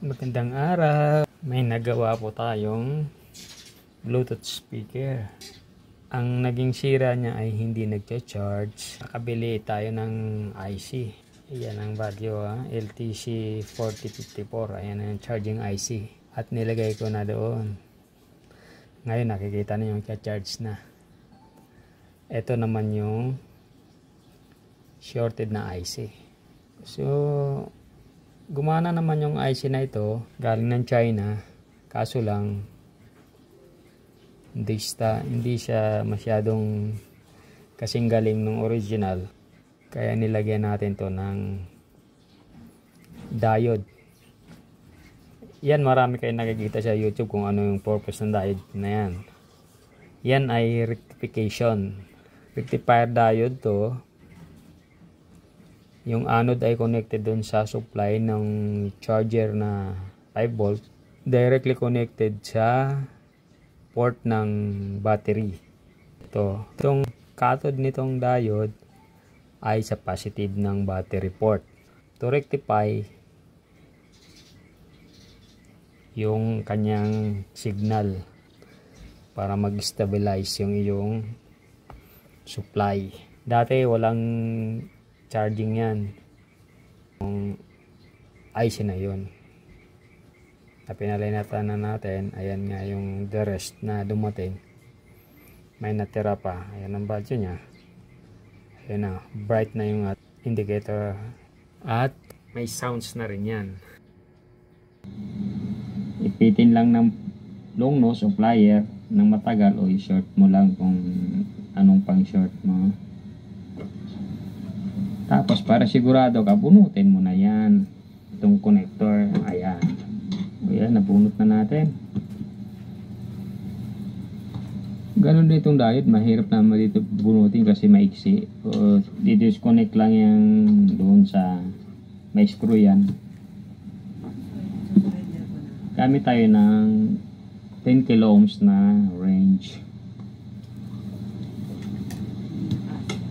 Magandang araw. May nagawa po tayong Bluetooth speaker. Ang naging sira niya ay hindi nagcha-charge. Nakabili tayo ng IC. Ayan ang value LTC 4054. Ayan ang charging IC. At nilagay ko na doon. Ngayon nakikita na yung cha-charge na. Ito naman yung shorted na IC. So gumana naman yung IC na ito, galing ng China, kaso lang hindi siya masyadong kasing galing ng original, kaya nilagyan natin to ng diode. Yan, marami kayong nakikita sa YouTube kung ano yung purpose ng diode na yan. Yan ay rectifier diode to. Yung anode ay connected dun sa supply ng charger na 5 volt. Directly connected sa port ng battery. Itong cathode nitong diode ay sa positive ng battery port. To rectify yung kanyang signal para mag-stabilize yung iyong supply. Dati walang charging yan, yung IC na yun. Pinalinatan na natin. Ayan nga yung the rest na dumating, may natira pa. Ayan ang value nya. Ayan na, bright na yung indicator at may sounds na rin yan. Ipitin lang ng long nose o plier ng matagal o i-short mo lang kung anong pang short mo. Tapos para sigurado ka, bunutin mo na yan. Itong connector. Ayan. Ayan, nabunot na natin. Ganun din itong diode. Mahirap naman dito bunutin kasi maiksi. So, disconnect lang yan doon sa may screw yan. Gamit tayo ng 10 kilo ohms na range.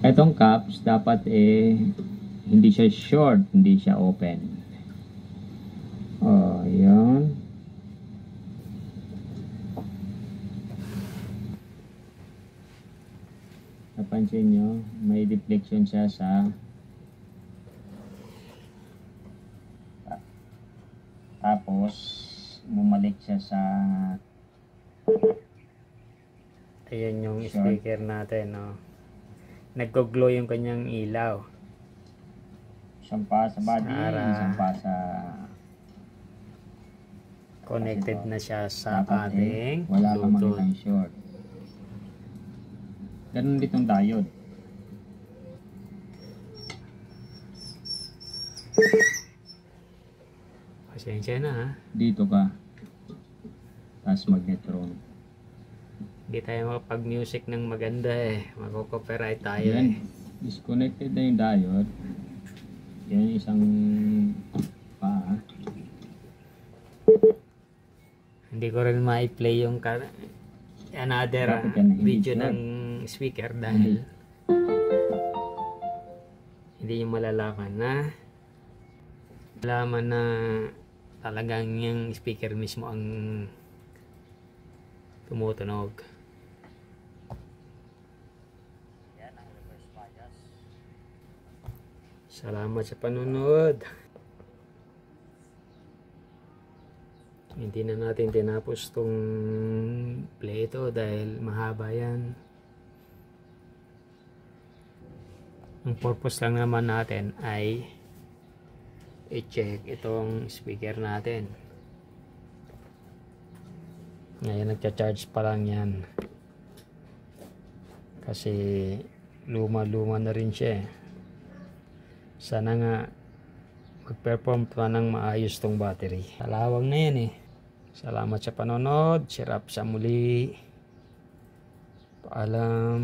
Itong caps dapat hindi siya short, hindi siya open. Oh, yun. Napansin nyo, may deflection siya sa tapos bumalik siya sa ayan yung short speaker natin, no? Naggo-glow yung kanyang ilaw. Isang pa sa body, isang pa sa connected na siya sa ating wala kang Bluetooth. makitang short. Ganun ditong diode. Pasensya na ha. Dito ka. Tapos magnetron. Hindi tayo makapag-music ng maganda Mako-copyright tayo Yan. Disconnected na yung diode. Yan yung isang pa. Hindi ko rin ma-play yung another video ng speaker dahil hindi nyo malalaman na talagang yung speaker mismo ang tumutunog. Salamat sa panunod. Hindi na natin tinapos tong play ito dahil mahaba yan. Ang purpose lang naman natin ay i-check itong speaker natin. Ngayon nagcha-charge pa lang yan. Kasi luma-luma na rin siya Sana nga mag-perform pa ng maayos tong battery. Kalawang na yan Salamat sa panonood. Sirap sa muli. Paalam.